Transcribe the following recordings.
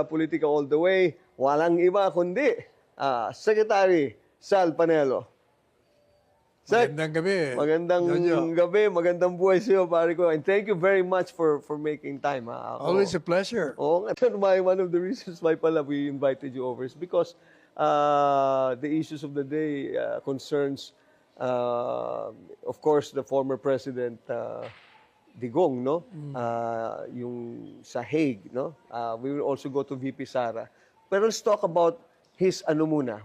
Politika All the Way. Walang iba kundi Secretary Sal Panelo. Sec, Magandang gabi. magandang Jojo. gabi, magandang buhay sa iyo, pare ko. And thank you very much for making time. Always a pleasure. Oo nga. One of the reasons why pala we invited you over is because the issues of the day concerns, of course, the former President Digong, no? Yung sa Hague, no? We will also go to VP Sara. Pero let's talk about his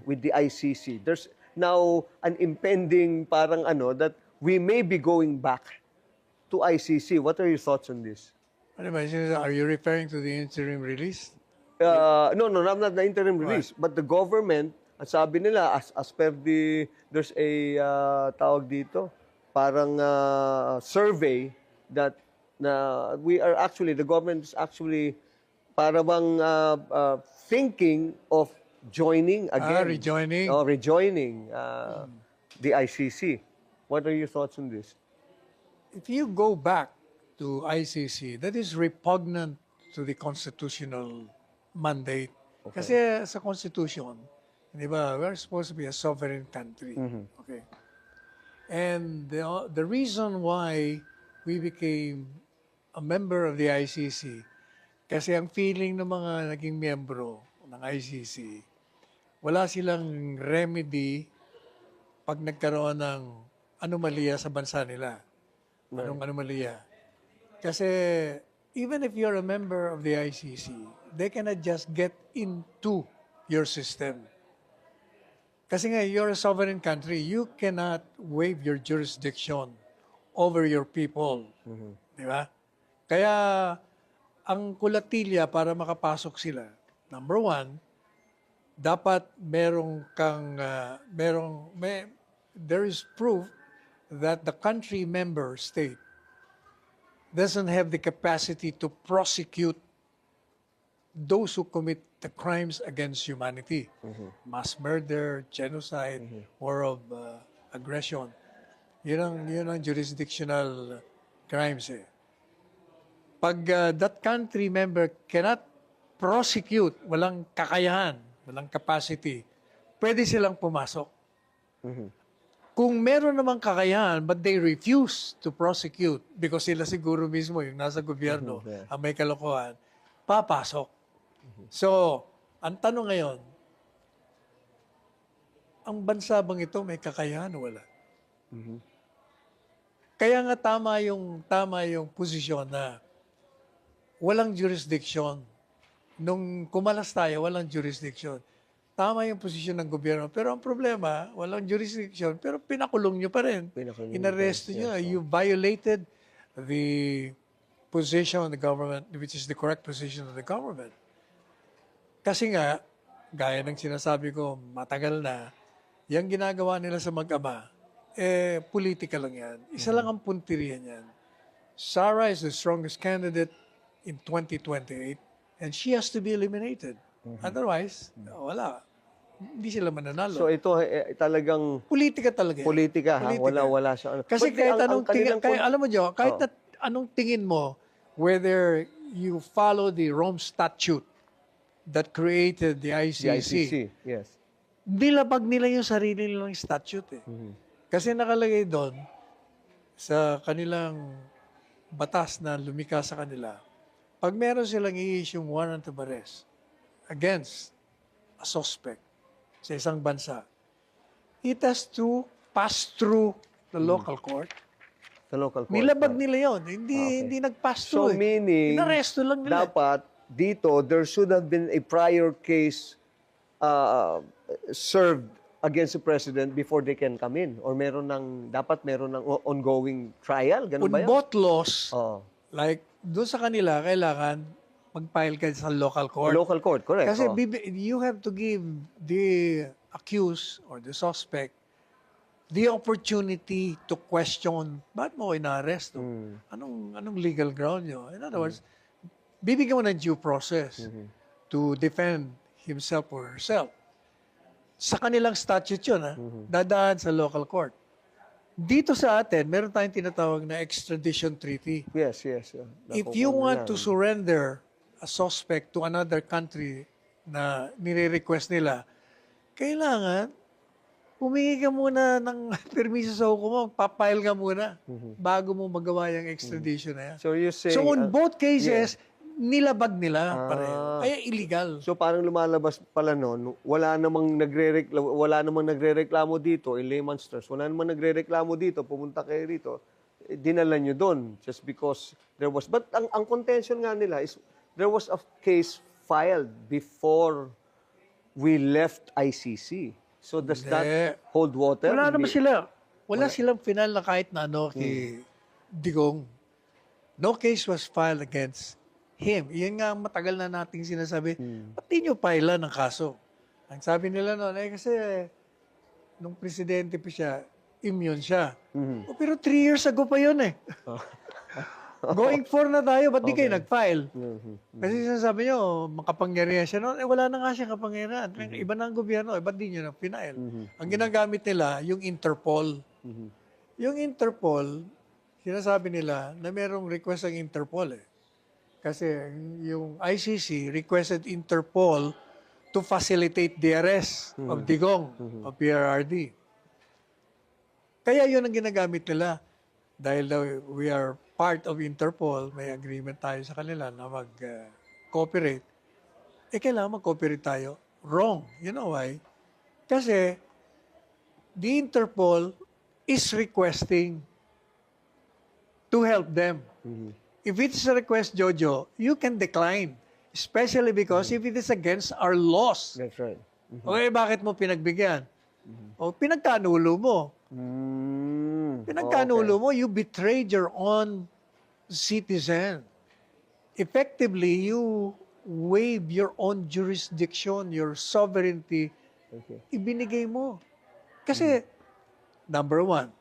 with the ICC. There's now an impending that we may be going back to ICC. What are your thoughts on this? Ano ba, are you referring to the interim release? No, I'm not the interim release. But the government, at sabi nila, as per there's a tawag dito, parang survey that the government is actually parang thinking of joining again. Rejoining. Rejoining the ICC. What are your thoughts on this? If you go back to ICC, that is repugnant to the constitutional mandate. Kasi sa Constitution, di ba, we're supposed to be a sovereign country. Okay. And the reason why we became a member of the ICC, kasi ang feeling ng mga naging miyembro ng ICC, wala silang remedy pag nagkaroon ng anomalya sa bansa nila. Anong anomalya? Kasi even if you're a member of the ICC, they cannot just get into your system. Kasi nga, you're a sovereign country. You cannot waive your jurisdiction over your people. Di ba? Kaya, ang kulatilya para makapasok sila, number one, dapat there is proof that the country member state doesn't have the capacity to prosecute those who commit the crimes against humanity. Mass murder, genocide, war of aggression. Yun ang jurisdictional crimes eh. Pag that country member cannot prosecute, walang kakayahan, walang capacity, pwede silang pumasok. Kung meron namang kakayahan, but they refuse to prosecute because sila siguro mismo, yung nasa gobyerno, ang may kalokohan, papasok. So, ang tanong ngayon, ang bansa bang ito may kakayahan o wala? Kaya nga tama yung posisyon na walang jurisdiction. Nung kumalas tayo, walang jurisdiction. Tama yung posisyon ng gobyerno. Pero ang problema, walang jurisdiction, pero pinakulong nyo pa rin. Inaresto nyo. You violated the position of the government, which is the correct position of the government. Kasi nga, gaya ng sinasabi ko, matagal na, yung ginagawa nila sa mag-ama, politika lang yan. Isa lang ang puntirian yan. Sara is the strongest candidate in 2028, and she has to be eliminated. Otherwise, wala. Hindi sila mananalo. So ito talagang politika talaga. Politika. Wala siya. Kasi kahit anong tingin, alam mo Jo, kahit anong tingin mo, whether you follow the Rome Statute that created the ICC, yes. nilabag nila yung sarili nilang statute eh. Kasi nakalagay doon sa kanilang batas na lumika sa kanila, pag meron silang i-issue warrant of arrest against a suspect sa isang bansa, it has to pass through the local court. The local court. Nilabag nila yon, hindi nag-pass through. So meaning, inaresto lang nila. dapat dito, there should have been a prior case served against the president before they can come in? Or dapat meron ng ongoing trial? Ganun ba yan? On both laws, Oh. like doon sa kanila, kailangan mag-file ka sa local court. Local court, correct. Kasi oh. you have to give the accused or the suspect the opportunity to question, bakit mo ko ina-arresto? Anong legal ground nyo? In other words, bibigyan mo ng due process to defend himself or herself. Sa kanilang statute yun, dadaan sa local court. Dito sa atin, meron tayong tinatawag na extradition treaty. Yes. If you want to surrender a suspect to another country na nire-request nila, kailangan humingi ka muna ng permiso sa hukom mo, papile ka muna bago mo magawa yung extradition na yan. So you're saying... So on both cases, nilabag nila pareho. Ah. Kaya illegal. So parang lumalabas pala noon, wala namang nagrereklamo dito in layman's terms. Wala namang nagrereklamo dito, pumunta kayo dito. Dinala nyo doon just because there was... But ang contention nga nila is there was a case filed before we left ICC. So does that Hindi. hold water? Wala naman Hindi- sila. Wala silang final na kahit na ano kay Digong. No case was filed against him. Iyan nga ang matagal na nating sinasabi. Ba't di nyo file ng kaso? Ang sabi nila noon, kasi nung presidente pa siya, immune siya. O, pero 3 years ago pa yun eh. Going for na tayo, ba't di kayo nag-file? Kasi sinasabi nyo, makapangyarihan siya noon. Wala na nga siya kapangyarihan. Iba na ang gobyerno, ba't di nyo na-file? Ang ginagamit nila, yung Interpol. Yung Interpol, sinasabi nila na merong request ang Interpol eh. Kasi yung ICC requested Interpol to facilitate the arrest of Digong, of PRRD. Kaya yun ang ginagamit nila. Dahil daw we are part of Interpol, may agreement tayo sa kanila na mag-cooperate. Kailangan mag-cooperate tayo. Wrong. You know why? Kasi the Interpol is requesting to help them. If it's a request, Jojo, you can decline. Especially because if it is against our laws. That's right. Okay, bakit mo pinagbigyan? O pinagkanulo mo. Pinagkanulo mo, you betrayed your own citizen. Effectively, you waive your own jurisdiction, your sovereignty. Okay. Ibinigay mo. Kasi, number one,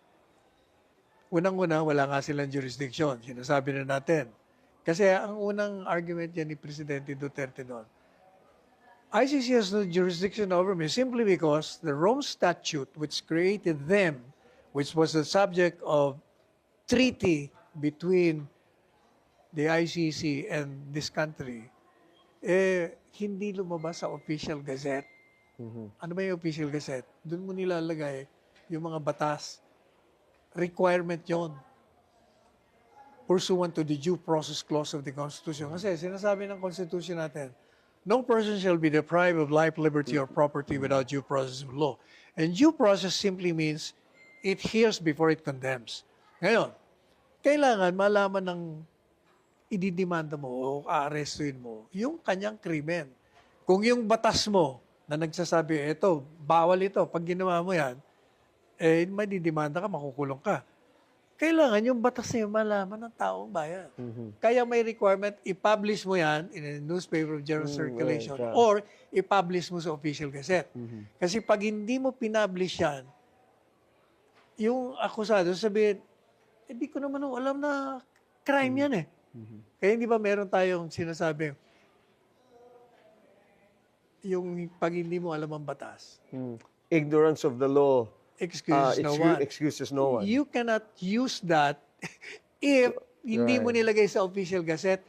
unang-una, wala nga silang jurisdiction. Sinasabi na natin. Kasi ang unang argument yan ni Presidente Duterte doon, ICC has no jurisdiction over me simply because the Rome Statute, which created them, which was the subject of treaty between the ICC and this country, hindi lumabas sa official gazette. Ano ba yung official gazette? Doon mo nilalagay yung mga batas. Requirement yon pursuant to the due process clause of the Constitution. Kasi sinasabi ng Constitution natin, no person shall be deprived of life, liberty, or property without due process of law. And due process simply means it hears before it condemns. Ngayon, kailangan malaman ng ididimanda mo o aarestuin mo yung kanyang krimen. Kung yung batas mo na nagsasabi, eto, bawal ito, pag ginawa mo yan, may didimanda ka, makukulong ka. Kailangan yung batas na yun malaman ng taong bayan. Kaya may requirement, i-publish mo yan in a newspaper of general circulation right. or i-publish mo sa official gazette. Kasi pag hindi mo pinpublish yan, yung akusado sabihin, di ko naman alam na crime yan eh. Kaya hindi ba meron tayong sinasabi, yung pag hindi mo alam ang batas, Ignorance of the law excuses no one. excuses no one. You cannot use that if hindi mo nilagay sa official gazette.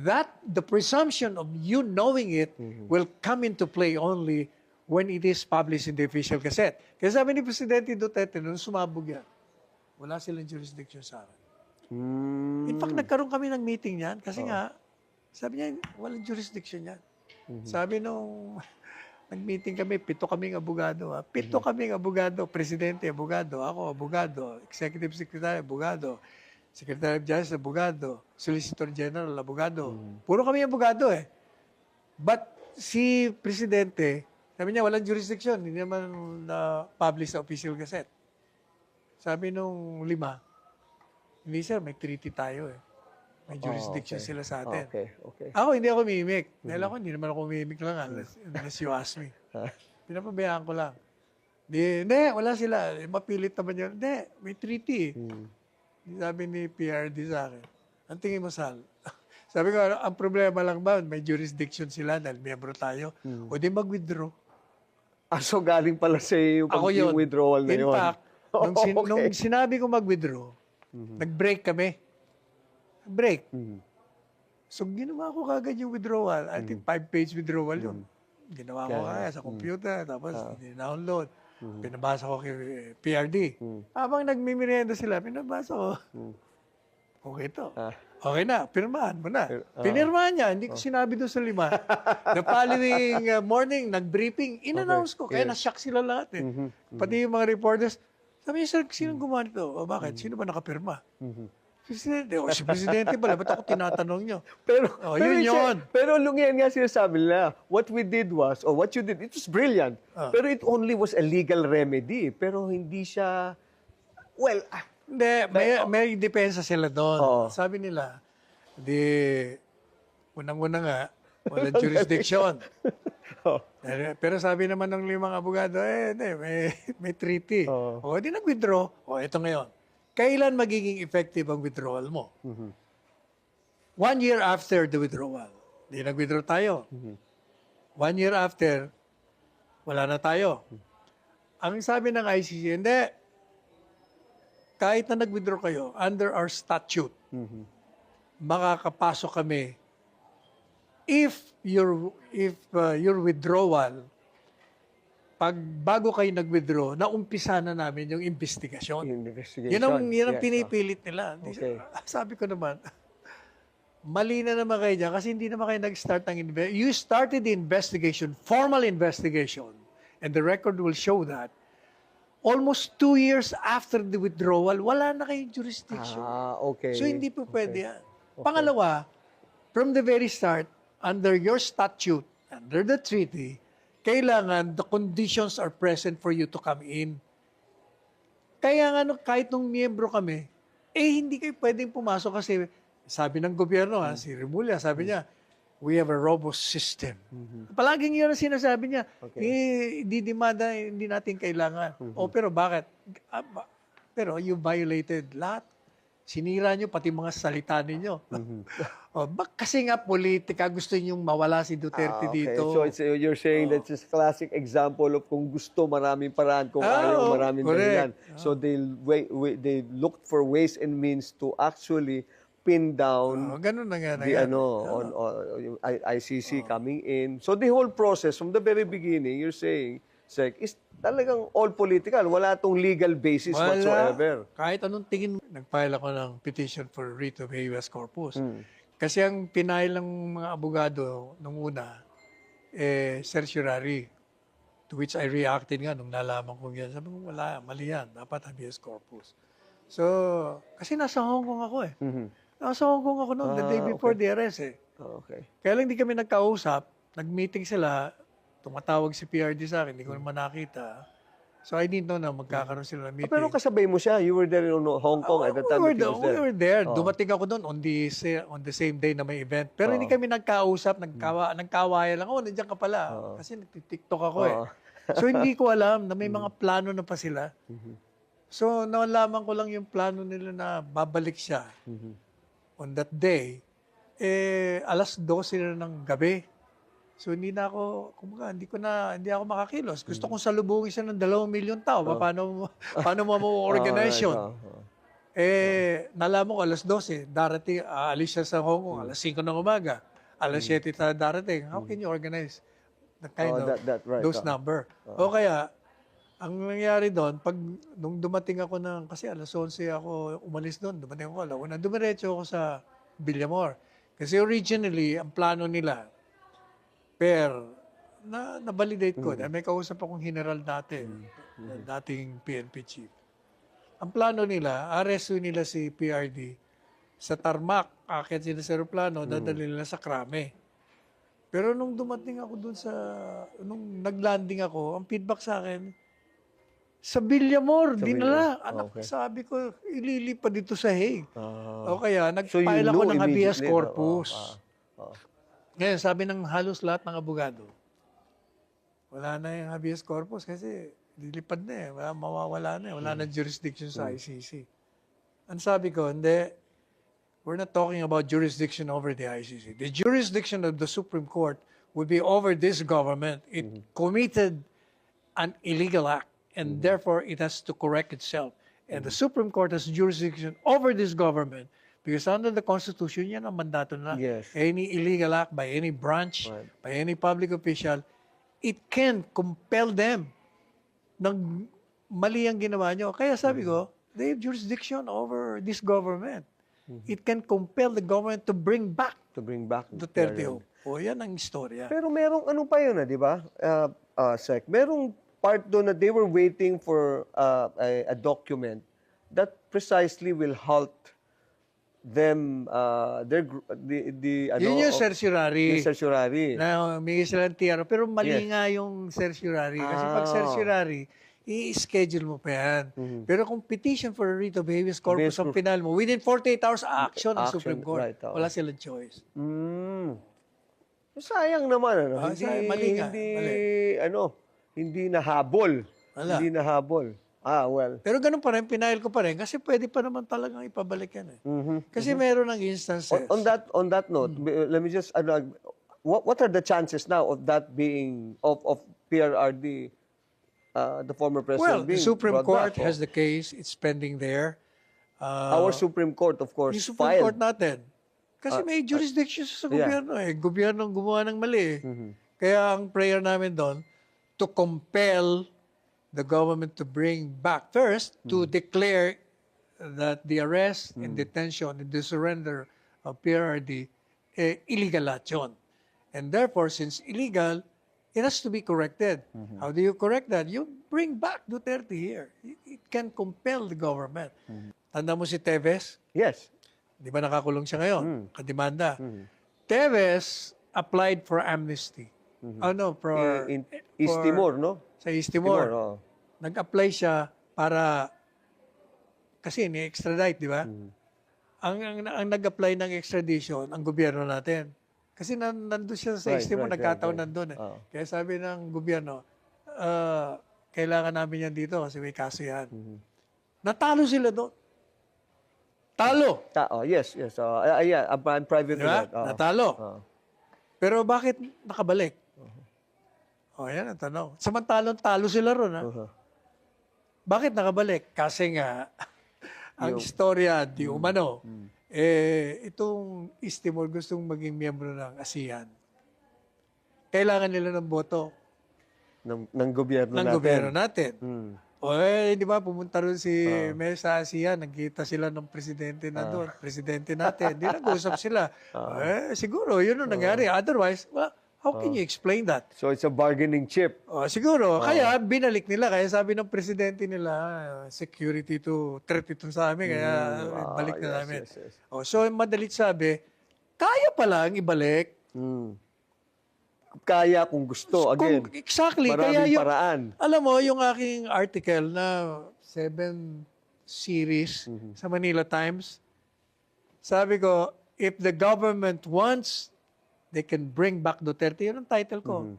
That the presumption of you knowing it will come into play only when it is published in the official gazette. Kaya sabi ni Presidente Duterte, nung sumabog yan, wala silang jurisdiction sa akin. In fact, nagkaroon kami ng meeting yan kasi nga, sabi niya, walang jurisdiction yan. Sabi nung nag-meeting kami, 7 kaming abogado. 7 kaming abogado. Presidente, abogado. Ako, abogado. Executive Secretary, abogado. Secretary of Justice, abogado. Solicitor General, abogado. Puro kami abogado eh. But si Presidente, sabi niya, walang jurisdiction. Hindi naman na-publish sa official gazette. Sabi nung 5, hindi sir, may treaty tayo eh. May jurisdiction sila sa atin. Okay. Ako, hindi ako mimik. Dahil ako, hindi naman ako mimik lang unless you ask me. Pinapabayaan ko lang. Hindi, wala sila. Mapilit naman yun. Hindi, may treaty. Sabi ni PRD sa akin, ang tingin mo, Sal? Sabi ko, ang problema lang ba, may jurisdiction sila dahil miyembro tayo. O di mag-withdraw. So galing pala sa yung Ako yun. withdrawal na In yun. fact, nung sinabi ko mag-withdraw, nag-break kami. Break. So, ginawa ko kagad yung withdrawal. I think 5-page withdrawal yun. Ginawa ko kaya sa computer, tapos download. Pinabasa ko kay PRD. Habang nagmimerienda sila, pinabasa ko. Okay to. Okay na, pirmahan mo na. Pinirmahan niya, hindi ko sinabi doon sa 5. The following morning, nag-briefing, in-announce ko. Kaya na-shock sila lahat eh. Pati yung mga reporters, sabi niya, sir, sino gumawa nito? O bakit? Sino ba nakapirma? Presidente. O, si Presidente pala, ba't ako tinatanong niyo? Pero, yun. Pero lungian nga sinasabi nila, what we did was, or what you did, it was brilliant. Pero it only was a legal remedy. Pero hindi siya, well, Hindi, may depensa sila doon. Sabi nila, unang-una nga, walang jurisdiction. Pero sabi naman ng 5 abogado, hindi, may treaty. O, di nag-withdraw. O, ito ngayon. Kailan magiging effective ang withdrawal mo? 1 year after the withdrawal. Di nag-withdraw tayo. 1 year after, wala na tayo. Ang sabi ng ICC, hindi, kahit na nag-withdraw kayo, under our statute, makakapasok kami if your withdrawal, bago kayo nag-withdraw, naumpisa na namin yung investigasyon. Yan ang pinipilit nila. Okay. Sabi ko naman, mali na naman kayo dyan kasi hindi naman kayo nag-start ng investigation. You started the investigation, formal investigation, and the record will show that almost 2 years after the withdrawal, wala na kayong jurisdiction. Okay. So, hindi po pwede yan. Pangalawa, from the very start, under your statute, under the treaty, kailangan the conditions are present for you to come in. Kaya nga, kahit nung miyembro kami, hindi kayo pwedeng pumasok kasi sabi ng gobyerno, si Remulla, sabi niya, we have a robust system. Palaging yun ang sinasabi niya. Didimanda, hindi natin kailangan. Pero bakit? Pero you violated lahat. Sinira nyo pati mga salita ninyo. Kasi nga politika, gusto nyong mawala si Duterte dito. So you're saying that's a classic example of kung gusto maraming paraan, kung ayaw maraming dahilan. So they looked for ways and means to actually pin down ganun na nga the yung ICC coming in. So the whole process from the very beginning, you're saying, Sec, is talagang all political. Wala tong legal basis whatsoever. Kahit anong tingin, nag-file ako ng petition for writ of habeas corpus. Kasi ang pinail ng mga abogado nung una, certiorari, to which I reacted nga nung nalaman ko yan. Sabi ko, wala, mali yan. Dapat habeas corpus. So, kasi nasa Hong Kong ako Nasa Hong Kong ako noon, the day before the arrest Kaya lang hindi kami nagkausap, nag-meeting sila, tumatawag si PRD sa akin, hindi ko naman nakita. So I didn't know na magkakaroon sila ng meeting. Pero kasabay mo siya, you were there in Hong Kong at the time that he was there. We were there. Dumating ako doon on the same day na may event. Pero hindi kami nagkausap, nagkawaya lang. Nandiyan ka pala. Kasi nagtitiktok ako So hindi ko alam na may mga plano na pa sila. So nalaman ko lang yung plano nila na babalik siya. On that day, alas 12 na ng gabi. So hindi na ako, hindi ako makakilos. Gusto kong salubungin siya ng 2 milyon tao. Paano mo organize yun? Nalaman ko alas 12, darating, aalis siya sa Hong Kong, alas 5 ng umaga. Alas 7 darating. How can you organize the kind of those number? O kaya, ang nangyari doon, nung dumating ako kasi alas 11 ako umalis doon, dumating ako alauna, dumiretso ako sa Villamor. Kasi originally, ang plano nila, na-validate ko. May kausap akong general dati, dating PNP chief. Ang plano nila, arresto nila si PRD sa Tarmac, akit sila sa aeroplano, dadali nila sa Krame. Pero nung dumating ako doon nung nag-landing ako, ang feedback sa akin, sa Villamor, dinala. Sabi ko, ililipad dito sa Hague. O kaya, nag-file ako ng habeas corpus. Ngayon, sabi ng halos lahat ng abogado, wala na yung habeas corpus kasi lilipad na mawawala na wala na jurisdiction sa ICC. Ang sabi ko, hindi, we're not talking about jurisdiction over the ICC. The jurisdiction of the Supreme Court would be over this government. It committed an illegal act and therefore it has to correct itself. And the Supreme Court has jurisdiction over this government Because under the Constitution, yan ang mandato nila. Yes. Any illegal act by any branch, Right. by any public official, it can compel them ng mali ang ginawa nyo. Kaya sabi ko, they have jurisdiction over this government. It can compel the government to bring back To bring back Duterte. PRRD. O, yan ang istorya. Pero merong ano pa yun, di ba? Sec, merong part doon na they were waiting for a document that precisely will halt them, Yun yung certiorari. yung certiorari. Na humingi sila ng TRO. Pero mali nga yung certiorari. Kasi pag certiorari, i-schedule mo pa yan. Pero kung petition for a writ of habeas corpus ang pinal mo, within 48 hours, action ng Supreme Court. right, oo. Wala silang choice. Sayang naman, ano? Sayang, mali nga, Hindi nahabol. Wala. Hindi nahabol. Well. Pero ganun pa rin, pinail ko pa rin. Kasi pwede pa naman talagang ipabalik yan. Kasi meron ng instances. On that note, let me just, what are the chances now of that being, of PRRD, the former Well, president the being Supreme brought Court back? has the case. It's pending there. Our Supreme Court, of course, Yung Supreme filed. Court natin. Kasi may jurisdiction sa gobyerno eh. Gobyerno ang gumawa ng mali eh. Kaya ang prayer namin doon, to compel the government to bring back, first, to declare that the arrest and detention and the surrender of PRRD, illegal lahat yun. And therefore, since illegal, it has to be corrected. How do you correct that? You bring back Duterte here. It can compel the government. Tanda mo si Teves? Yes. Di ba nakakulong siya ngayon? Kademanda. Teves applied for amnesty. For In East Timor, no? sa East Timor. oo. Nag-apply siya para kasi ni-extradite, di ba? Ang nag-apply ng extradition, ang gobyerno natin. Kasi nandun siya sa East Timor, nagkataon nandun eh. Oo. Kaya sabi ng gobyerno, kailangan namin yan dito kasi may kaso yan. Natalo sila doon. Talo. Yes. I'm private Di with ba? that. Oo. Natalo. Oo. Pero bakit nakabalik? Yan ang tanong. Samantalong talo sila ron, ha? Bakit nakabalik? Kasi nga, ang istorya, di umano, itong East Timor gustong maging miyembro ng ASEAN. Kailangan nila ng boto Ng gobyerno ng natin. gobyerno natin. Mm. Di ba, pumunta ron si Mel sa ASEAN, nagkita sila ng presidente na doon, presidente natin. Di nag-usap sila. Siguro, yun ang nangyari. Otherwise, how can you explain that? So it's a bargaining chip. Siguro, kaya binalik nila. Kaya sabi ng presidente nila, security to threat ito sa amin, kaya balik na namin. Yes. So, madalit sabi, kaya palang ibalik. Kaya kung gusto. Again, Exactly. Kaya maraming yung, paraan. alam mo, yung aking article na 7 series sa Manila Times, sabi ko, if the government wants, they can bring back Duterte. Yun ang title ko.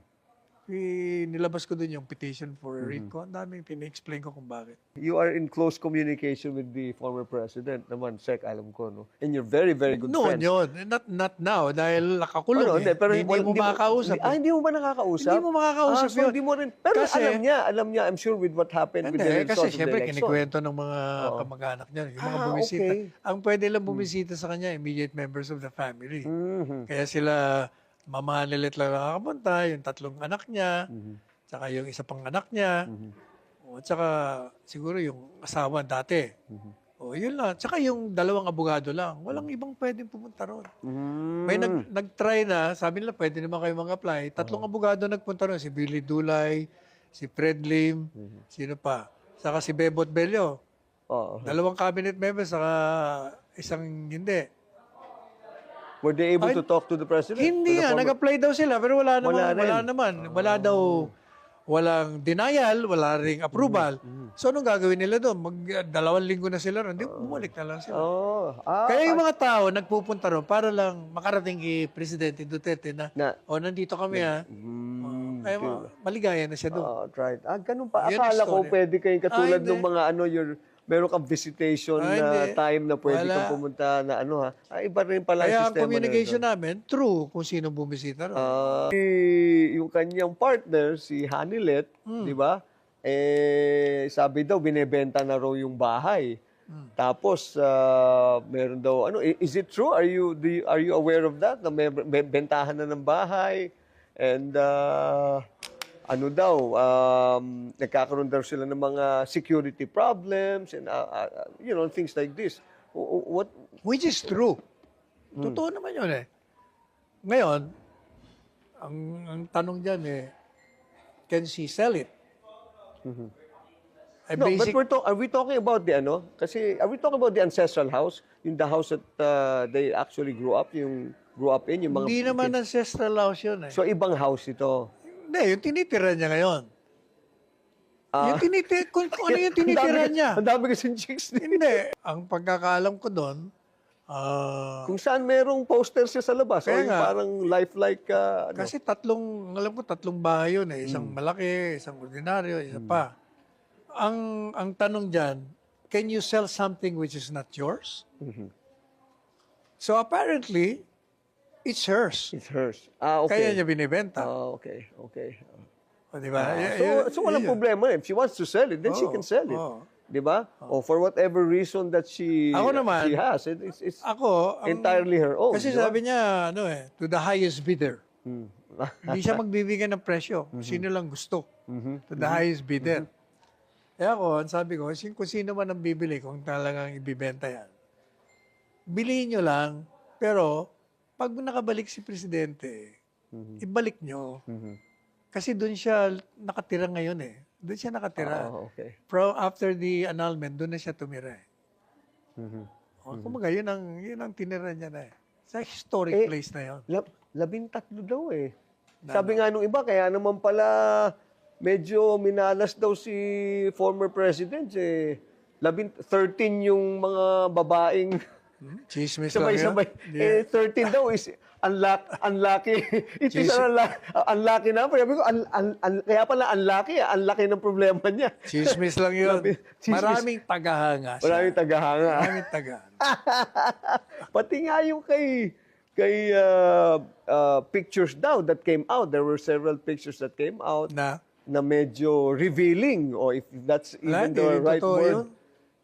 Nilabas ko dun yung petition for a writ ko. Ang daming pina-explain ko kung bakit. You are in close communication with the former president naman, Sec, alam ko, no? And you're very, very good friends. Yun. Not now, dahil nakakulong Pero hindi mo makakausap. Hindi mo ba nakakausap? Hindi mo makakausap so yun. hindi mo rin. Pero Kasi, alam niya, I'm sure with what happened with the Hindi, results of kasi the syempre election. kinikwento ng mga kamag-anak niya, yung mga bumisita. Okay. Ang pwede lang bumisita sa kanya, immediate members of the family. Kaya sila, mamahalilit lang nakakapunta, yung 3 anak niya, tsaka yung isa pang anak niya, o tsaka siguro yung asawa dati. O yun lang. Tsaka yung 2 abogado lang. Walang ibang pwedeng pumunta ron. May nag-try na, sabi nila pwede naman kayo mag-apply. 3 abogado nagpunta ron. Si Billy Dulay, si Fred Lim, sino pa? Saka si Bebot Bello. 2 cabinet members, saka isang hindi. Were they able to talk to the president? Hindi nga, nag-apply daw sila, pero wala naman. Wala daw, walang denial, wala ring approval. So, anong gagawin nila doon? 2 linggo na sila ron. Hindi, bumalik na lang sila. Kaya yung mga tao, nagpupunta ron para lang makarating kay Presidente Duterte na, nandito kami ha. Kaya maligaya na siya doon. Right. Ganun pa. Yun ang Akala ko story. pwede kayong katulad Hindi. ng mga meron kang visitation na Hindi. time na pwede Wala. kang pumunta na iba rin pala Kaya ang ang sistema communication na namin, true kung sino bumisita ron. yung kanyang partner, si Hanilet, di ba? Sabi daw, binebenta na raw yung bahay. Tapos meron daw ano, is it true? Are you aware of that? Na may bentahan na ng bahay and ano daw, nagkakaroon daw sila ng mga security problems and things like this. What? Which is true. Totoo naman yun eh. Ngayon, ang tanong dyan can she sell it? No, but are we talking about the ano? Kasi are we talking about the ancestral house, yung the house that they actually grew up in, yung mga Hindi naman ancestral house yun eh. So ibang house ito. Hindi, yung tinitira niya ngayon. Yung kung ano yung tinitira niya. Ang dami kasing chicks din. Hindi. Ang pagkakaalam ko doon, Kung saan merong poster siya sa labas. O Kaya yung nga. parang lifelike, ano. kasi alam ko tatlong bahay yun eh. Isang malaki, isang ordinaryo, isa pa. Ang tanong dyan, can you sell something which is not yours? So apparently, it's hers. It's hers. Okay. Kaya niya binibenta. Okay. O, di ba? So walang problema. If she wants to sell it, then she can sell it. Oo. Di ba? Or for whatever reason that she Ako naman, she has, it's Ako, entirely her own. kasi di ba? sabi niya, to the highest bidder. Hindi siya magbibigay ng presyo. Sino lang gusto. To the highest bidder. Kaya ako, ang sabi ko, kung sino man ang bibili, kung talagang ibibenta yan, bilihin nyo lang, pero pag nakabalik si Presidente, ibalik nyo. Kasi doon siya nakatira ngayon eh. Doon siya nakatira. Okay. After the annulment, doon na siya tumira eh. Kumaga, yun ang tinira niya na eh. Sa historic place na yun. 13 daw eh. Sabi nga nung iba, kaya naman pala medyo minalas daw si former president eh. 13 yung mga babaeng Chismis lang yun. sabay-sabay. 13 daw is unlucky. It is unlucky na. Sabi ko, kaya pala unlucky. Unlucky ng problema niya. Chismis lang yun. Chismis. Maraming tagahanga siya. Maraming tagahanga. Maraming tagahanga. Pati nga yung kay pictures daw that came out. There were several pictures that came out na medyo revealing, or if that's even the right word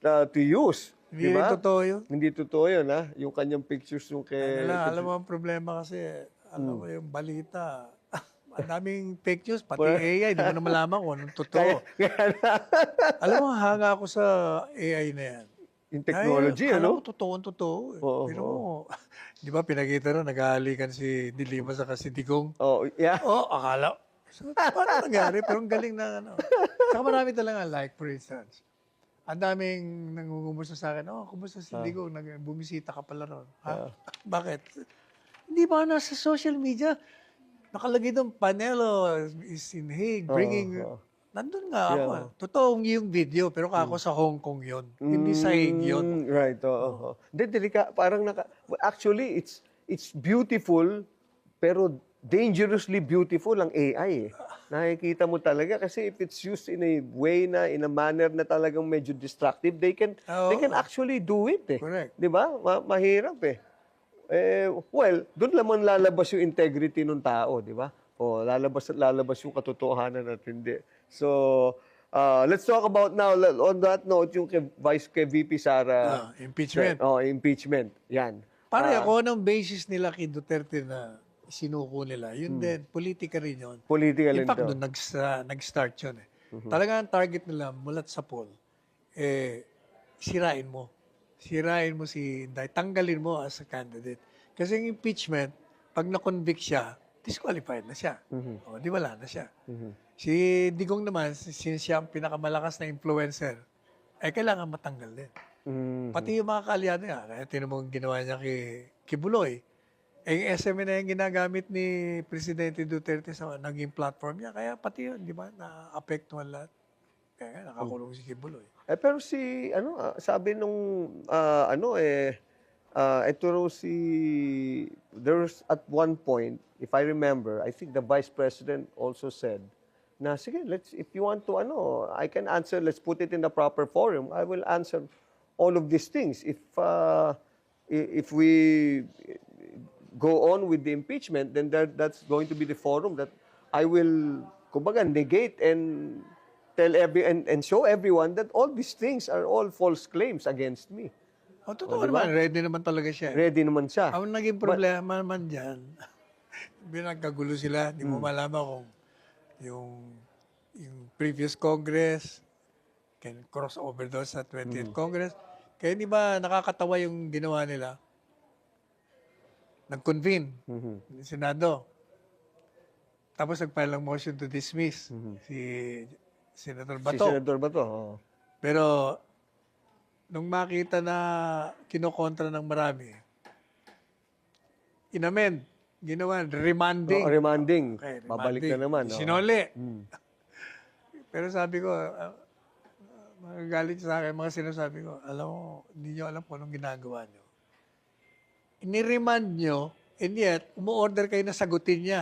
to use. Hindi diba? totoo yun. Hindi totoo yun, ha? Yung kanyang pictures yung kay... Alam mo ang problema kasi, alam mo yung balita, ang daming fake news, pati AI, di mo na malaman kung anong totoo. Alam mo, hanga ako sa AI na yan. Yung technology, alam ano? mo, totoo. Oo, Pero di ba pinakita rin, naghahalikan si Dilima sa si Digong? Oh, yeah. Akala. So, paano nangyari? Pero ang galing na, Saka marami talaga, like for instance, ang daming nangungumusta sa akin, kumusta si Digong? Bumisita ka pala ron. Ha? Bakit? Hindi ba nasa social media? Nakalagay doon, Panelo is in Hague, bringing... Nandun nga ako. Totoong yung video, pero ako sa Hong Kong yun. Hindi sa Hague yun. Right, parang actually, it's beautiful, pero dangerously beautiful ang AI eh. Nakikita mo talaga kasi if it's used in a way na, in a manner na talagang medyo destructive, they can actually do it eh. Correct. Di ba? Mahirap eh. Well, doon naman lalabas yung integrity ng tao, di ba? O lalabas yung katotohanan at hindi. So, let's talk about now, on that note, yung kay VP Sara. Impeachment. Impeachment. Yan. Para ako, ng basis nila kay Duterte na sinuko nila, yun din, politika rin yun. Political In fact, ito. doon nag-start yun eh. Talagang ang target nila, mulat sa poll, sirain mo. Sirain mo si Inday. Tanggalin mo as a candidate. Kasi yung impeachment, pag na-convict siya, disqualified na siya. O, di wala na siya. Si Digong naman, since siya ang pinakamalakas na influencer, kailangan matanggal din. Pati yung mga kaalyado niya, kaya tinamang ginawa niya kay Buloy. Yung SMA na yung ginagamit ni Presidente Duterte sa naging platform niya, kaya pati yun, di ba, na-apektuhan lahat. Kaya nakakulong si Kibuloy. Pero sabi nung, ito raw there's at one point, if I remember, I think the Vice President also said, na sige, if you want to, I can answer, let's put it in the proper forum, I will answer all of these things. If we go on with the impeachment, then that's going to be the forum that I will, kumbaga, negate and tell and show everyone that all these things are all false claims against me. Totoo naman, ready naman talaga siya. Ready naman siya. Ang naging problema naman dyan, binagkagulo sila, di mo malaman kung yung previous Congress can cross over doon sa 20th Congress. Kaya di ba nakakatawa yung ginawa nila? Nag-convene yung Senado. Tapos nag-file ng motion to dismiss si Senator Bato. Si Senator Bato. Oh. Pero nung makita na kinokontra ng marami, inamend, ginawa, remanding. Remanding. Okay, Babalik na naman. Sinoli. Pero sabi ko, magagalit sa akin, mga sinasabi ko, alam mo, hindi nyo alam kung anong ginagawa nyo. Iniremand nyo, and yet, umu-order kayo na sagutin niya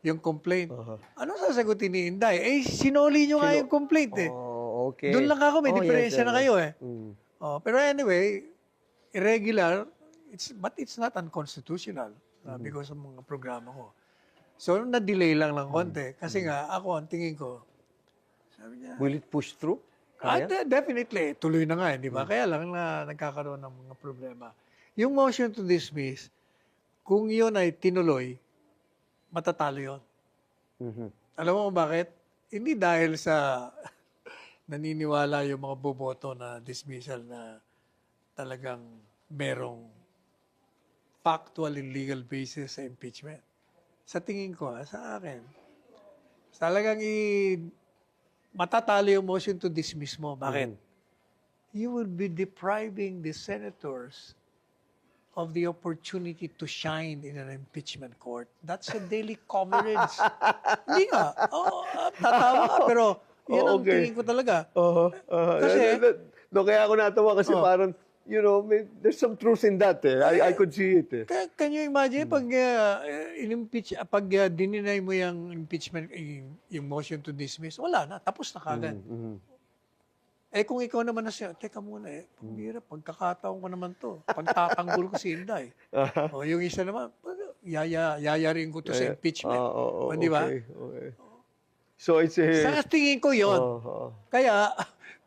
yung complaint. Ano sasagutin ni Inday? Sinoli nyo nga yung complaint eh. Oh, okay. Doon lang ako, may diferensya na kayo eh. Mm. Pero anyway, irregular, but it's not unconstitutional. Sabi ko sa mga programa ko. So, na-delay lang ng konti. Kasi nga, ako, ang tingin ko, sabi niya, Will it push through? definitely. Tuloy na nga, di ba? Kaya lang na nagkakaroon ng mga problema. Yung motion to dismiss, kung yun ay tinuloy, matatalo yun. Alam mo bakit? Hindi dahil sa naniniwala yung mga boboto na dismissal na talagang merong factual and legal basis sa impeachment. Sa tingin ko, sa akin, talagang matatalo yung motion to dismiss mo. Bakit? You will be depriving the senators of the opportunity to shine in an impeachment court. That's a daily coverage. Hindi nga. Tatawa ka, pero yan ang tingin ko talaga. Kasi, kaya ako natawa kasi parang, there's some truth in that eh. I could see it eh. Can you imagine pag in-impeach, pag dininay mo yung impeachment, yung motion to dismiss, wala na, tapos na kagad. Eh kung ikaw naman na siya, teka muna pambira, pagkakataon ko naman to. Pagtatanggol ko si Inday. Yung isa naman, yayarin ko to sa impeachment. Di ba? Okay. So it's a... Sa tingin ko yun. Kaya,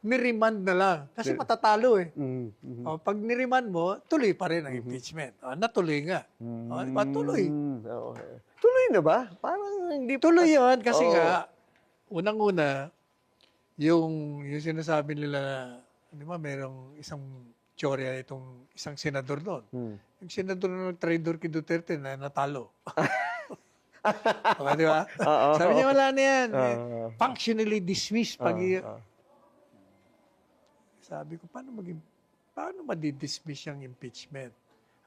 ni-remand na lang. Kasi matatalo eh. Pag ni-remand mo, tuloy pa rin ang impeachment. Natuloy nga. Diba? Tuloy. Okay. Tuloy na ba? Parang hindi... Tuloy yun kasi nga, unang-una, yung sinasabi nila na, di ba, merong isang tsorya itong isang senador doon. Yung senador ng traitor kay Duterte na natalo. Di ba? Sabi niya, wala na yan. Functionally dismissed. Sabi ko, paano madi-dismiss yung impeachment?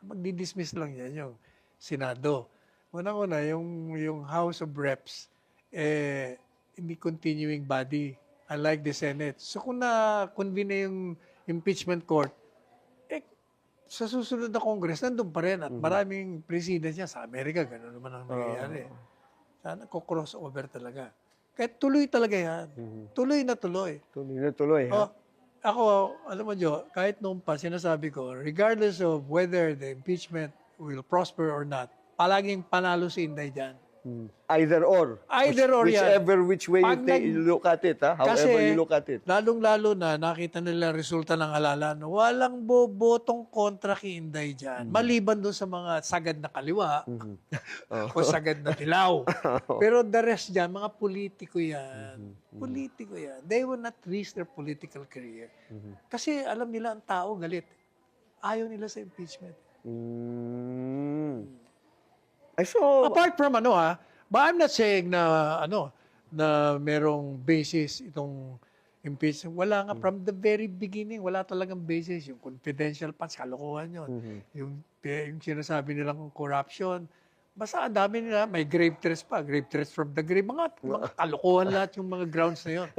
Magdi-dismiss lang yan yung Senado. Unang-una, yung House of Reps, hindi continuing body. Unlike the Senate. So kung na-convene na yung impeachment court, sa susunod na Congress, nandun pa rin. At maraming president niya sa Amerika, gano'n naman ang nangyayari. Sana ko-crossover talaga. Kaya tuloy talaga yan. Tuloy na tuloy. Tuloy na tuloy, ha? Ako, alam mo, Jo, kahit noon pa, sinasabi ko, regardless of whether the impeachment will prosper or not, palaging panalo si Inday dyan. Either or. Whichever which way you look at it, ha? However you look at it. Lalong-lalo na nakita nila resulta ng halalan, walang bobotong kontra kay Inday dyan. Maliban doon sa mga sagad na kaliwa o sagad na dilaw. Pero the rest dyan, mga politiko yan. Politiko yan. They will not risk their political career. Kasi alam nila ang tao galit. Ayaw nila sa impeachment. Apart from but I'm not saying na na merong basis itong impeachment. Wala nga from the very beginning, wala talagang basis. Yung confidential funds, kalokohan yun. Yung sinasabi nilang corruption, basta ang dami nila, may grave threats pa, grave threats from the grave, mga kalokohan lahat yung mga grounds na yun.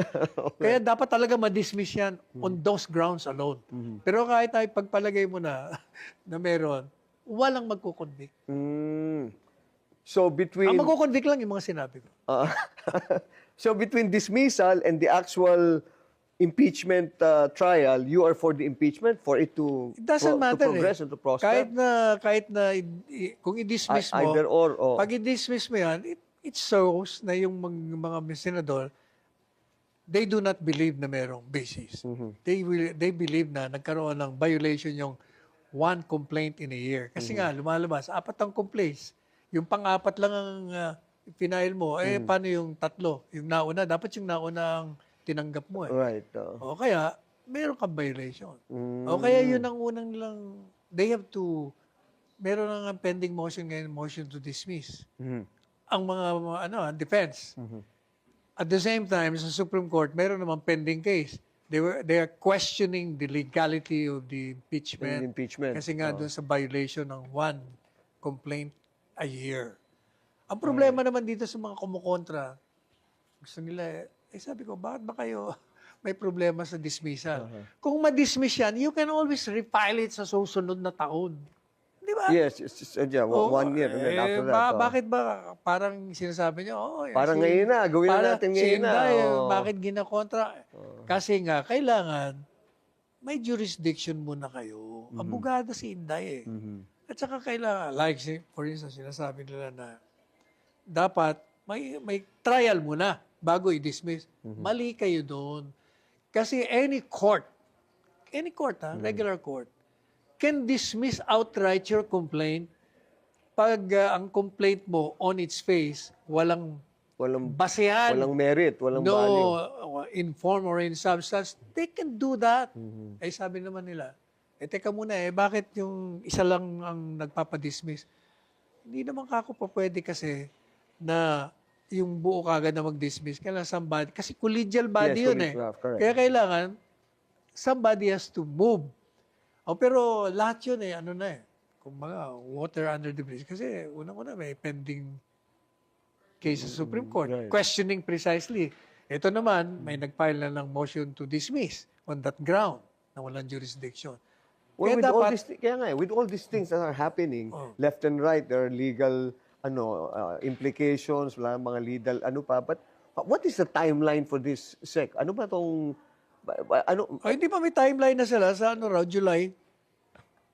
Kaya dapat talaga ma-dismiss yan on those grounds alone. Pero kahit ay pagpalagay mo na meron, walang magkukonvict. So between... Ang magkukonvict lang yung mga sinabi ko. So between dismissal and the actual impeachment trial, you are for the impeachment for it to progress and to prosper? Kahit na kung i-dismiss mo, either or. Pag i-dismiss mo yan, it shows na yung mga senador they do not believe na merong basis. They believe na nagkaroon ng violation yung one complaint in a year. Kasi nga, lumalabas, 4 ang complaints. Yung pang-4 lang ang final mo, paano yung 3? Yung nauna, dapat yung nauna ang tinanggap mo. Right. O kaya, meron kang violation. O kaya yun ang unang nilang, they have to, meron nga pending motion ngayon, motion to dismiss. Ang mga defense. At the same time, sa Supreme Court, meron naman pending case. They are questioning the legality of the impeachment. Kasi nga doon sa violation ng one complaint a year. Ang problema naman dito sa mga kumukontra, gusto nila, sabi ko, bakit ba kayo may problema sa dismissal? Kung ma-dismiss yan, you can always refile it sa susunod na taon. Di ba? Yes, 1 year. And then after that. Bakit ba parang sinasabi niyo, parang ngayon na, gawin na natin ngayon na. Bakit ginakontra? Kasi nga, kailangan may jurisdiction muna kayo. Abogado si Inday At saka kailangan, like for instance, sinasabi nila na dapat may trial muna bago i-dismiss. Mali kayo doon. Kasi any court, regular court, can dismiss outright your complaint pag ang complaint mo on its face, walang basehan. Walang merit, walang value. In form or in substance, they can do that. Sabi naman nila, teka muna bakit yung isa lang ang nagpapadismiss? Hindi naman kako pa pwede kasi na yung buo kagad na mag-dismiss. Kailangan somebody, kasi collegial body yun correct. Kaya kailangan, somebody has to move. Pero lahat yun kung mga water under the bridge. Kasi unang-una may pending case sa Supreme Court. Right. Questioning precisely. Ito naman, may nag-file na ng motion to dismiss on that ground na walang jurisdiction. Well, with all these things that are happening, left and right, there are legal implications, wala mga legal, but what is the timeline for this, Sec? Ano ba itong, hindi pa may timeline na sila sa July.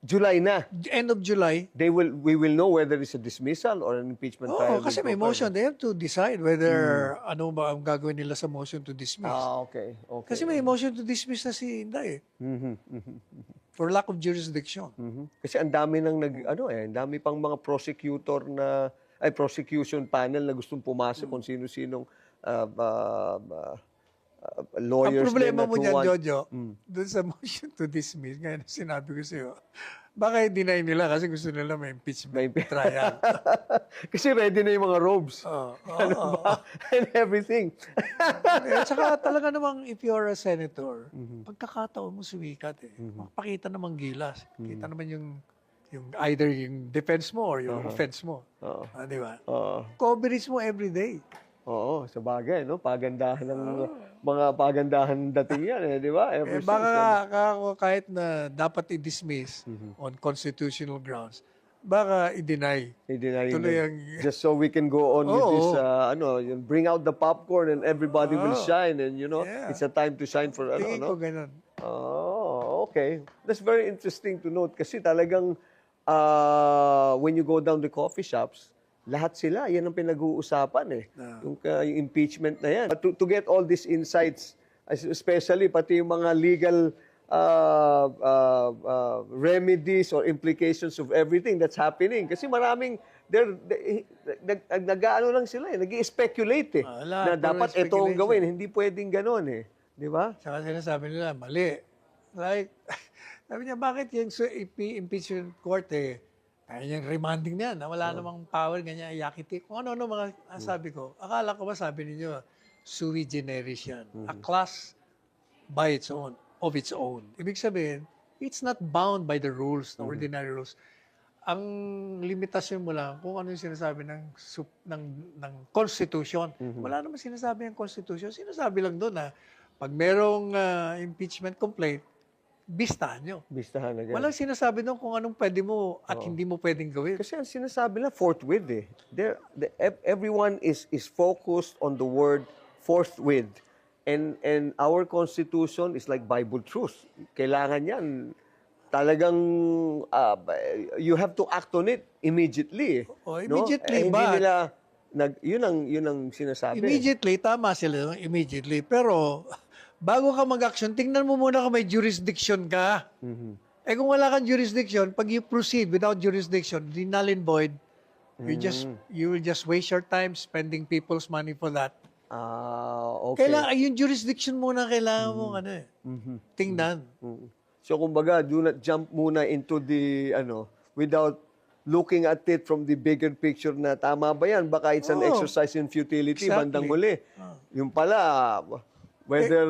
July na. End of July. We will know whether it's a dismissal or an impeachment trial. Kasi may motion. They have to decide whether ano ba ang gagawin nila sa motion to dismiss. Okay. Kasi may motion to dismiss na si Inday for lack of jurisdiction. Kasi ang dami ang dami pang mga prosecution panel na gustong pumasok kung sino-sinong lawyers. Ang problema mo niyan, Jojo, doon sa motion to dismiss, ngayon sinabi ko sa'yo, baka i-deny nila kasi gusto nila may impeachment trial. Kasi ready na yung mga robes. And everything. At saka talaga namang if you're a senator, pagkakataon mo sumikat makapakita namang gilas. Kita naman yung either yung defense mo or yung offense mo. Di ba? Coverage mo everyday. Oo, sa bagay, no? Pagandahan ng mga pagandahan dating yan, di ba? Baka kahit na dapat i-dismiss on constitutional grounds, baka i-deny. Just so we can go on with this, bring out the popcorn and everybody will shine and, it's a time to shine for, Tingin ko ganun. Okay. That's very interesting to note kasi talagang when you go down the coffee shops, lahat sila, yan ang pinag-uusapan yung impeachment na yan. To get all these insights, especially pati yung mga legal remedies or implications of everything that's happening. Kasi maraming, nag-ano lang sila nag-i-speculate na dapat ito ang gawin, hindi pwedeng ganon Di ba? Saka sinasabi nila, mali. Like, sabi niya, bakit yung impeachment court kaya niyang remanding niya na wala namang power, ganyan, yakiti. Kung ano-ano mga sabi ko. Akala ko ba sabi ninyo, sui generis yan. A class by its own, of its own. Ibig sabihin, it's not bound by the rules, the ordinary rules. Ang limitasyon mo lang kung ano yung sinasabi ng Constitution. Wala namang sinasabi ng Constitution. Sinasabi lang doon na pag merong impeachment complaint, bistahan nyo. Bistahan agad. Walang sinasabi doon kung anong pwede mo at hindi mo pwedeng gawin. Kasi ang sinasabi na forthwith everyone is focused on the word forthwith. And our Constitution is like Bible truth. Kailangan yan. Talagang you have to act on it immediately. Immediately Hindi nila yun ang sinasabi. Immediately, tama sila, immediately. Pero, bago ka mag-action, tingnan mo muna kung may jurisdiction ka. Eh kung wala kang jurisdiction, pag you proceed without jurisdiction, di null and void, you will just waste your time spending people's money for that. Okay. Kailangan, yung jurisdiction muna kailangan mo, tingnan. So kumbaga, do not jump muna into the without looking at it from the bigger picture na tama ba yan? Baka it's an exercise in futility Exactly. bandang huli. Yung pala, whether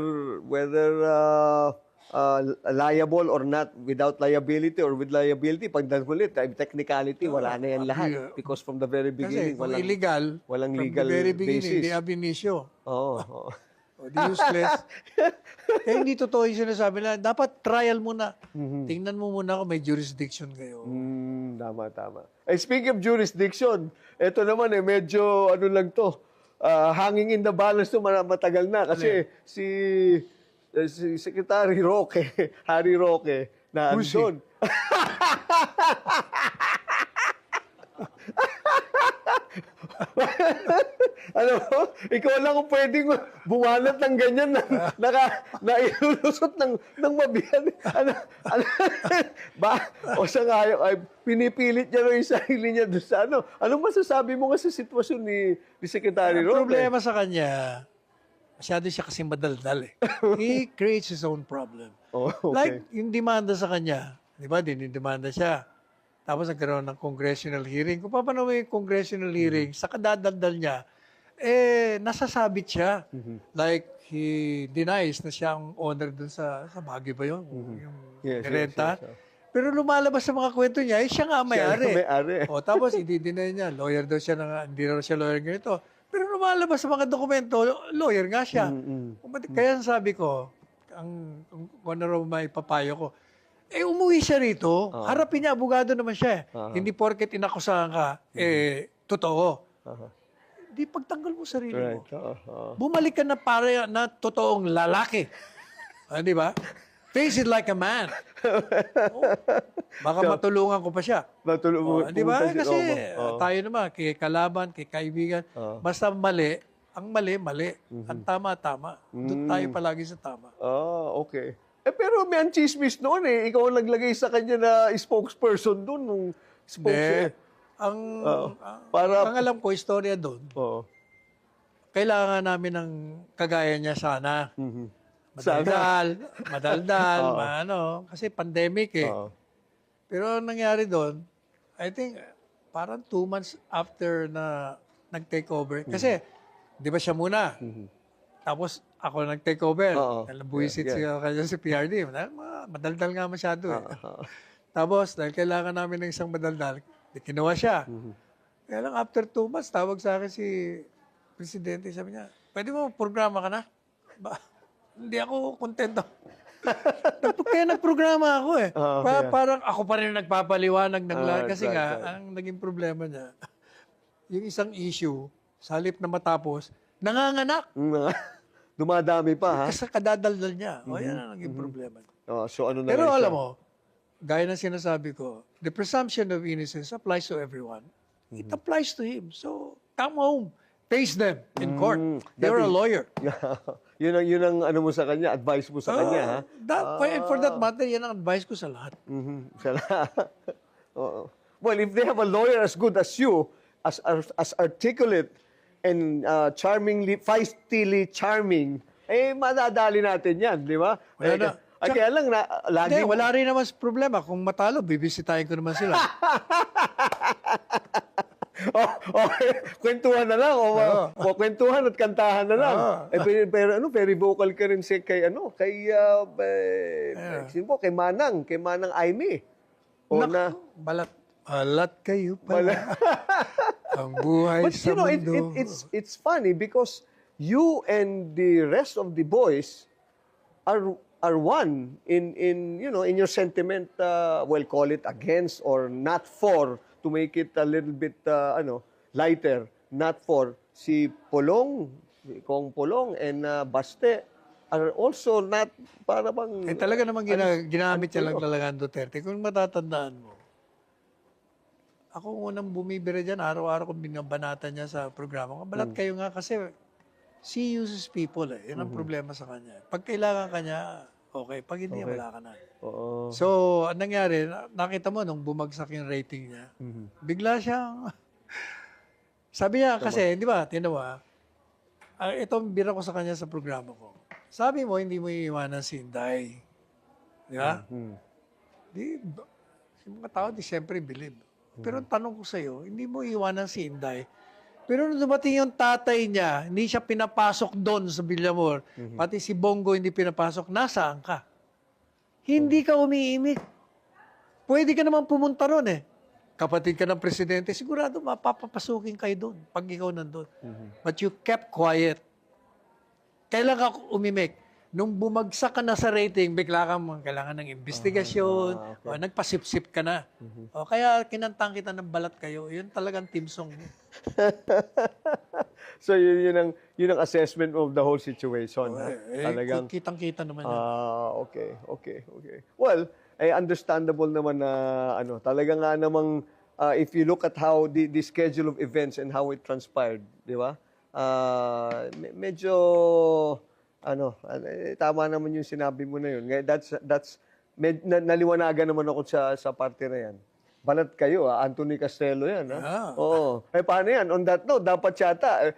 liable or not, without liability or with liability, pagdang huli, technicality, wala na yan lahat. Because from the very Kasi beginning, kung illegal, walang from legal the very beginning, basis. di ab initio. Oo. O di useless. Kaya hindi totoo yung sinasabi na, dapat trial muna. Tingnan mo muna kung may jurisdiction kayo. Tama. Speaking of jurisdiction, ito naman medyo lang to, hanging in the balance to matagal na. Kasi si Secretary Roque, Harry Roque, na andun. Ikaw lang kung pwedeng bumanat ng ganyan na ilulusot ng mabiyan. O sa ngayon, ay pinipilit niya yung sarili niya doon sa Anong masasabi mo nga sa sitwasyon ni Secretary Ang Roque? problema sa kanya, masyado siya kasi madaldal eh. He creates his own problem. Okay. Like, yung demanda sa kanya, di ba, dinidemanda siya. Tapos nagkaroon ng congressional hearing. Kung paano yung congressional hearing, sa kadadaldal niya, nasasabit siya. Like, he denies na siya ang owner dun sa Baguio ba yun? Yung renta. Yes. Pero lumalabas sa mga kwento niya, siya nga ang may-ari. May-ari. O, tapos i-deny niya, lawyer daw siya, hindi raw siya lawyer ganito. Pero lumalabas sa mga dokumento, lawyer nga siya. Kaya sabi ko, kung ano raw may papayo ko, umuwi siya rito, harapin niya, abogado naman siya. Hindi porket inakusahan ka, totoo. Di pagtanggal mo sarili mo. Bumalik ka na para na totoong lalaki. Di ba? Face it like a man. Baka matulungan ko pa siya. Di ba? Kasi tayo naman, kay kalaban, kay kaibigan, basta mali, ang mali. Ang tama. Doon tayo palagi sa tama. Okay. Pero may chismis noon Ikaw ang naglagay sa kanya na spokesperson doon. Nung Hindi. Ang alam ko, istorya doon, kailangan namin ng kagaya niya sana. Madaldal, kasi pandemic Pero ang nangyari doon, I think, parang 2 months after na nag-take over. Kasi, di ba siya muna? Tapos, ako nag-take over. Buwisit siya kanya si PRD. Madaldal nga masyado Tapos, dahil kailangan namin ng isang madaldal, kinuha siya. Kaya lang, after 2 months, tawag sa akin si Presidente. Sabi niya, pwede mo programa ka na? Hindi ako kontento. Kaya nagprograma ako Parang ako pa rin nagpapaliwanag kasi ang naging problema niya, yung isang issue, sa halip na matapos, nanganganak. Dumadami pa, ha? Kasi kadadaldal niya. Yan ang naging problema. So ano na Pero lang alam siya? mo, gaya ng sinasabi ko, the presumption of innocence applies to everyone. It applies to him. So, come home. Face them in court. You're a lawyer. yun ang ano mo sa kanya, advice mo sa kanya, ha? For that matter, yan ang advice ko sa lahat. Sa lahat. Well, if they have a lawyer as good as you, as articulate and charmingly, feistily charming, madadali natin yan, di ba? Kaya lang, lagi... Hindi, wala rin naman problema. Kung matalo, bibisitahin ko naman sila. Kwentuhan na lang o kwentuhan at kantahan na lang. Pero very vocal ka rin kay Manang Aimee. Balat kayo pala. Ang buhay sa mundo. It's funny because you and the rest of the boys are one in your sentiment, call it against or not for, to make it a little bit lighter, not for. Si Polong, Kong Polong and Baste are also not para bang talaga namang ginamit niya lang talaga ang Duterte. Kung matatandaan mo, Ako unang bumibira dyan, araw-araw kong binabanatan niya sa programa ko. Balat kayo nga kasi she uses people eh. Yan ang problema sa kanya. Pag kailangan kanya, okay. Pag hindi, wala ka na. Oo. So, anong nangyari, nakita mo nung bumagsak yung rating niya, bigla siyang, sabi niya kasi, di ba, tinawa, itong bira ko sa kanya sa programa ko. Sabi mo, hindi mo iiwanan si Inday. Di ba? Di, yung mga tao, di siyempre believe. Pero ang tanong ko sa'yo, hindi mo iiwanan si Inday. Pero nung dumating yung tatay niya, hindi siya pinapasok doon sa Villamor. Pati si Bongo hindi pinapasok. Nasaan ka? Hindi ka umiimik. Pwede ka naman pumunta ron eh. Kapatid ka ng presidente, sigurado mapapapasukin kayo doon pag ikaw nandun. But you kept quiet. Kailan ka umimik? Nung bumagsak ka na sa rating, bigla kang kailangan ng investigasyon, o nagpasipsip ka na. O kaya kinantang kita ng balat kayo, yun talagang team song. So yun ang assessment of the whole situation. Ha? Talagang Kitang-kita naman yan. okay. Well, understandable naman na talaga nga namang if you look at how the schedule of events and how it transpired, di ba? Medyo tama naman yung sinabi mo na yun. Naliwanagan naman ako sa parte na yan. Balat kayo, Anthony Castelo yan. Yeah. Oo. Paano yan? On that note, dapat yata,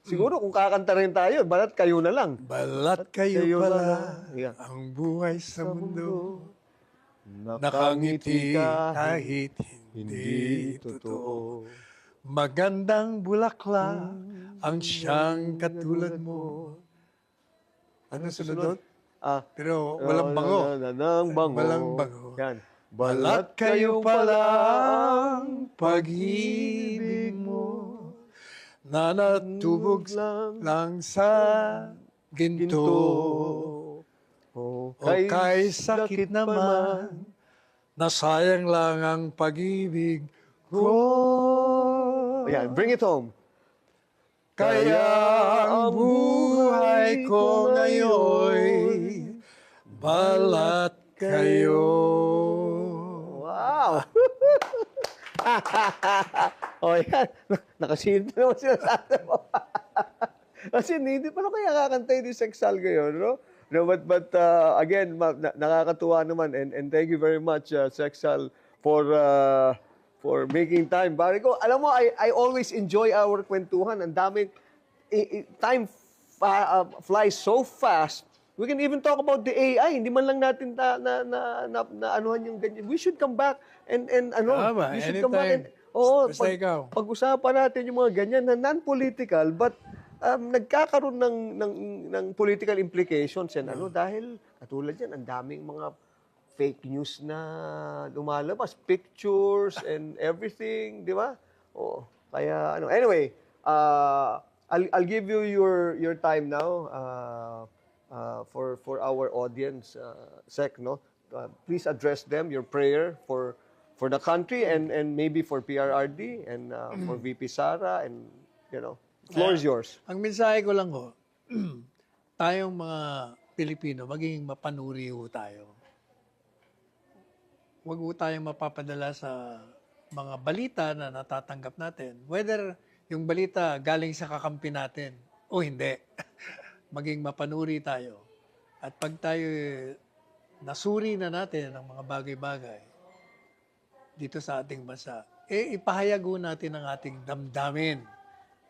siguro kung kakanta rin tayo, balat kayo na lang. Balat kayo pala, Yeah. ang buhay sa mundo. Nakangiti ka, Kahit hindi totoo. Magandang bulaklak ang siyang katulad mo. Ano sunod doon? Pero walang bango. Walang bango. Yan. Balat kayo pala ang pag-ibig mo na natubog lang sa ginto. O kay sakit naman, nasayang lang ang pag-ibig ko. Ayan, bring it home. Kaya ang buhay ko ngayon, balat kayo. Wow! O yan, nakasinto naman sila sa atin mo. Kasi hindi pa kaya kakantay ni Sexal ngayon, no? No, but again, nakakatuwa naman and thank you very much, Sexal, for making time. Pare ko, alam mo, I always enjoy our kwentuhan. Ang daming, time flies so fast. We can even talk about the AI. Hindi man lang natin na anuhan yung ganyan. We should come back and Tama, we should come back and basta ikaw. pag-usapan natin yung mga ganyan na non-political but nagkakaroon ng political implications and dahil katulad yan, ang daming mga fake news na lumalabas, pictures and everything, di ba? Oo. Kaya anyway, I'll give you your time now for our audience, Sec, no? Please address them, your prayer for the country and maybe for PRRD and for VP Sara and floor is yours. Ang mensahe ko lang ho, tayong mga Pilipino, maging mapanuri ho tayo. Huwag ho tayong mapapadala sa mga balita na natatanggap natin. Whether yung balita galing sa kakampi natin o hindi. Maging mapanuri tayo. At pag tayo nasuri na natin ang mga bagay-bagay dito sa ating bansa, ipahayag ho natin ang ating damdamin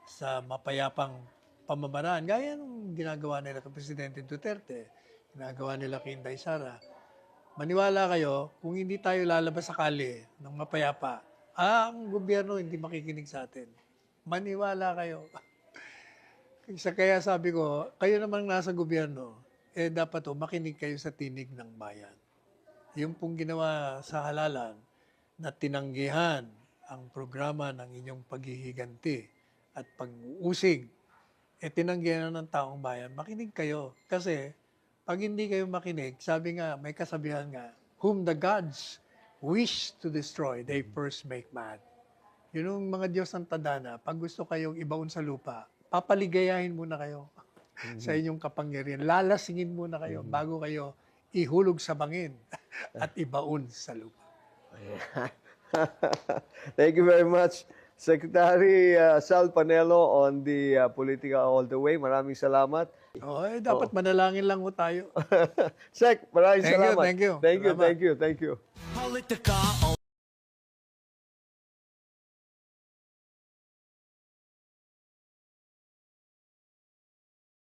sa mapayapang pamamaraan. Gaya ng ginagawa nila kay Presidente Duterte, ginagawa nila kay Inday Sara. Maniwala kayo, kung hindi tayo lalabas sa kalye ng mapayapa, ang gobyerno hindi makikinig sa atin. Maniwala kayo. Kaya sabi ko, kayo namang nasa gobyerno, dapat makinig kayo sa tinig ng bayan. Yung pong ginawa sa halalan na tinanggihan ang programa ng inyong paghihiganti at pag-uusig, tinanggihan ng taong bayan, makinig kayo. Kasi pag hindi kayo makinig, sabi nga, may kasabihan nga, whom the gods wish to destroy, they first make mad. Yun yung mga Diyos ng tadhana, pag gusto kayong ibaon sa lupa, papaligayahin muna kayo sa inyong kapangyarihan. Lalasingin muna kayo bago kayo ihulog sa bangin at ibaon sa lupa. Thank you very much, Secretary Sal Panelo on the Politica All the Way. Maraming salamat. Oh, dapat manalangin lang ho tayo. Sec, maraming Thank you, salamat. thank you. Thank you, Salamat. thank you, thank you. Politica